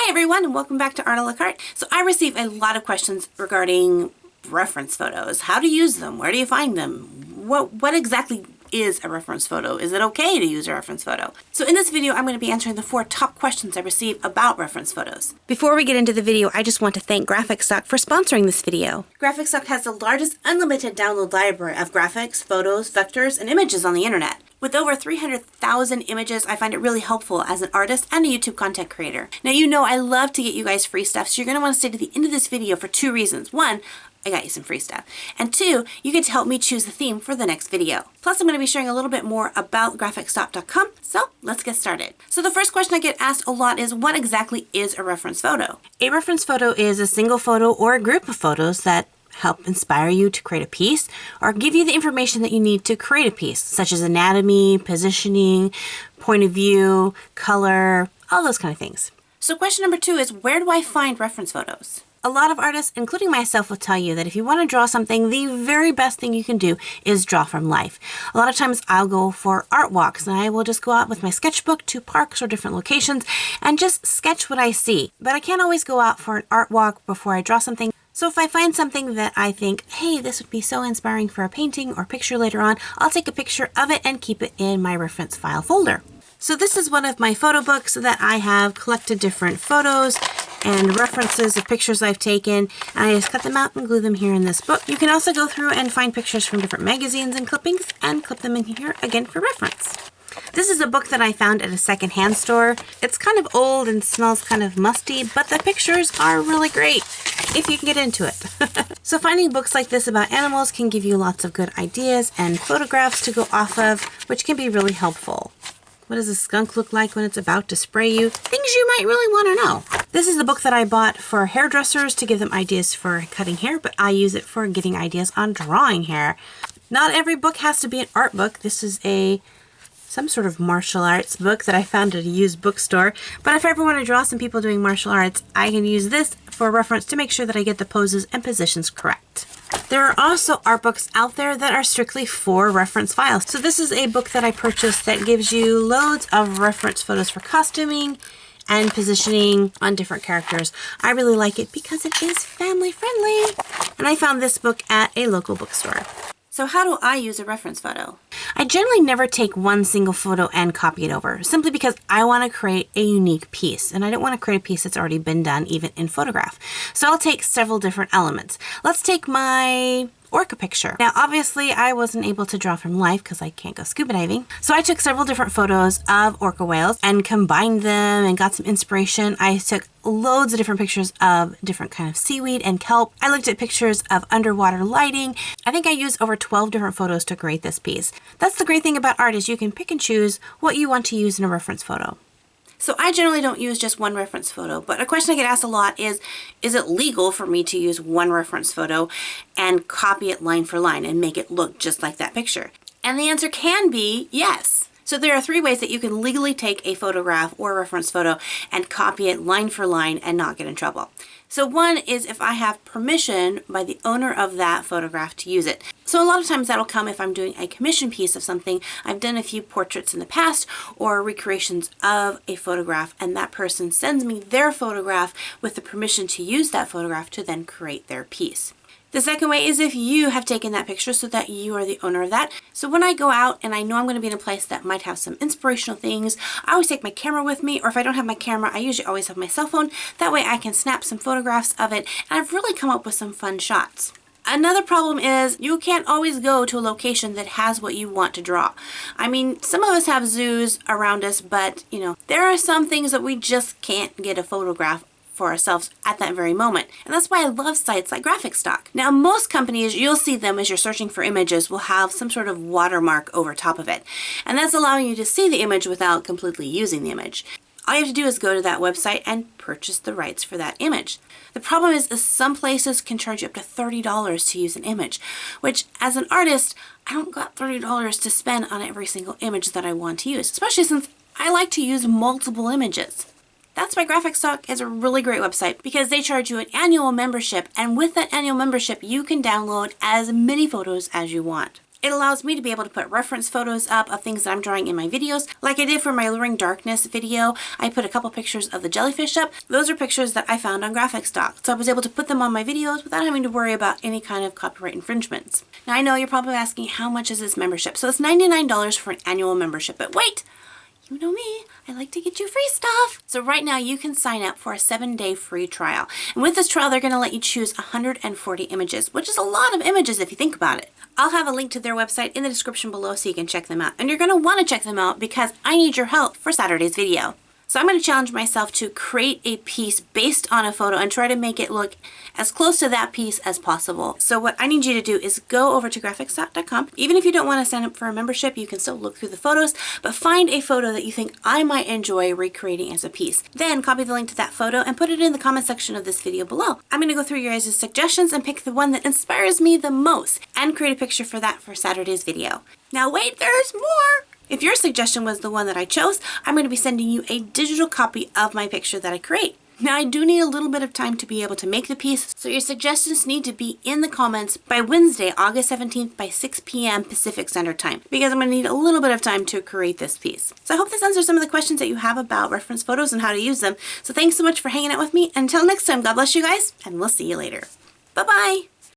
Hi everyone and welcome back to Art a la Carte. So I receive a lot of questions regarding reference photos. How to use them? Where do you find them? What exactly is a reference photo? Is it okay to use a reference photo? So in this video I'm going to be answering the 4 top questions I receive about reference photos. Before we get into the video, I just want to thank Graphic for sponsoring this video. Graphic has the largest unlimited download library of graphics, photos, vectors, and images on the internet. With over 300,000 images, I find it really helpful as an artist and a YouTube content creator. Now you know I love to get you guys free stuff, so you're going to want to stay to the end of this video for 2 reasons. 1, I got you some free stuff. And 2, you get to help me choose the theme for the next video. Plus I'm going to be sharing a little bit more about graphicstock.com, so let's get started. So the first question I get asked a lot is, what exactly is a reference photo? A reference photo is a single photo or a group of photos that help inspire you to create a piece or give you the information that you need to create a piece, such as anatomy, positioning, point of view, color, all those kind of things. So question number 2 is, where do I find reference photos? A lot of artists, including myself, will tell you that if you want to draw something, the very best thing you can do is draw from life. A lot of times I'll go for art walks and I will just go out with my sketchbook to parks or different locations and just sketch what I see. But I can't always go out for an art walk before I draw something. So if I find something that I think, hey, this would be so inspiring for a painting or picture later on, I'll take a picture of it and keep it in my reference file folder. So this is one of my photo books that I have collected different photos and references of pictures I've taken, and I just cut them out and glue them here in this book. You can also go through and find pictures from different magazines and clippings and clip them in here again for reference. This is a book that I found at a secondhand store. It's kind of old and smells kind of musty, but the pictures are really great if you can get into it. So finding books like this about animals can give you lots of good ideas and photographs to go off of, which can be really helpful. What does a skunk look like when it's about to spray you? Things you might really want to know. This is the book that I bought for hairdressers to give them ideas for cutting hair, but I use it for getting ideas on drawing hair. Not every book has to be an art book. This is some sort of martial arts book that I found at a used bookstore. But if I ever want to draw some people doing martial arts, I can use this for reference to make sure that I get the poses and positions correct. There are also art books out there that are strictly for reference files. So this is a book that I purchased that gives you loads of reference photos for costuming and positioning on different characters. I really like it because it is family friendly. And I found this book at a local bookstore. So how do I use a reference photo? I generally never take one single photo and copy it over, simply because I want to create a unique piece, and I don't want to create a piece that's already been done, even in photograph. So I'll take several different elements. Let's take my orca picture. Now obviously I wasn't able to draw from life because I can't go scuba diving. So I took several different photos of orca whales and combined them and got some inspiration. I took loads of different pictures of different kind of seaweed and kelp. I looked at pictures of underwater lighting. I think I used over 12 different photos to create this piece. That's the great thing about art, is you can pick and choose what you want to use in a reference photo. So I generally don't use just one reference photo, but a question I get asked a lot is it legal for me to use one reference photo and copy it line for line and make it look just like that picture? And the answer can be yes. So there are 3 ways that you can legally take a photograph or a reference photo and copy it line for line and not get in trouble. So one is if I have permission by the owner of that photograph to use it. So a lot of times that'll come if I'm doing a commission piece of something. I've done a few portraits in the past or recreations of a photograph, and that person sends me their photograph with the permission to use that photograph to then create their piece. The second way is if you have taken that picture so that you are the owner of that. So when I go out and I know I'm going to be in a place that might have some inspirational things, I always take my camera with me, or if I don't have my camera, I usually always have my cell phone. That way I can snap some photographs of it, and I've really come up with some fun shots. Another problem is you can't always go to a location that has what you want to draw. I mean, some of us have zoos around us, but you know, there are some things that we just can't get a photograph for ourselves at that very moment. And that's why I love sites like Graphic. Now most companies, you'll see them as you're searching for images, will have some sort of watermark over top of it. And that's allowing you to see the image without completely using the image. All you have to do is go to that website and purchase the rights for that image. The problem is some places can charge you up to $30 to use an image, which as an artist, I don't got $30 to spend on every single image that I want to use, especially since I like to use multiple images. That's why Graphic is a really great website, because they charge you an annual membership, and with that annual membership you can download as many photos as you want. It allows me to be able to put reference photos up of things that I'm drawing in my videos. Like I did for my Luring Darkness video, I put a couple pictures of the jellyfish up. Those are pictures that I found on Graphic.stock. So I was able to put them on my videos without having to worry about any kind of copyright infringements. Now I know you're probably asking, how much is this membership? So it's $99 for an annual membership, but wait! You know me, I like to get you free stuff. So right now you can sign up for a 7-day free trial. And with this trial, they're gonna let you choose 140 images, which is a lot of images if you think about it. I'll have a link to their website in the description below so you can check them out. And you're gonna wanna check them out because I need your help for Saturday's video. So I'm going to challenge myself to create a piece based on a photo and try to make it look as close to that piece as possible. So what I need you to do is go over to graphic.com. Even if you don't want to sign up for a membership, you can still look through the photos, but find a photo that you think I might enjoy recreating as a piece. Then copy the link to that photo and put it in the comment section of this video below. I'm going to go through your guys' suggestions and pick the one that inspires me the most and create a picture for that for Saturday's video. Now wait, there's more! If your suggestion was the one that I chose, I'm going to be sending you a digital copy of my picture that I create. Now I do need a little bit of time to be able to make the piece, so your suggestions need to be in the comments by Wednesday, August 17th by 6 p.m. Pacific Standard Time, because I'm going to need a little bit of time to create this piece. So I hope this answers some of the questions that you have about reference photos and how to use them. So thanks so much for hanging out with me. Until next time, God bless you guys, and we'll see you later. Bye-bye!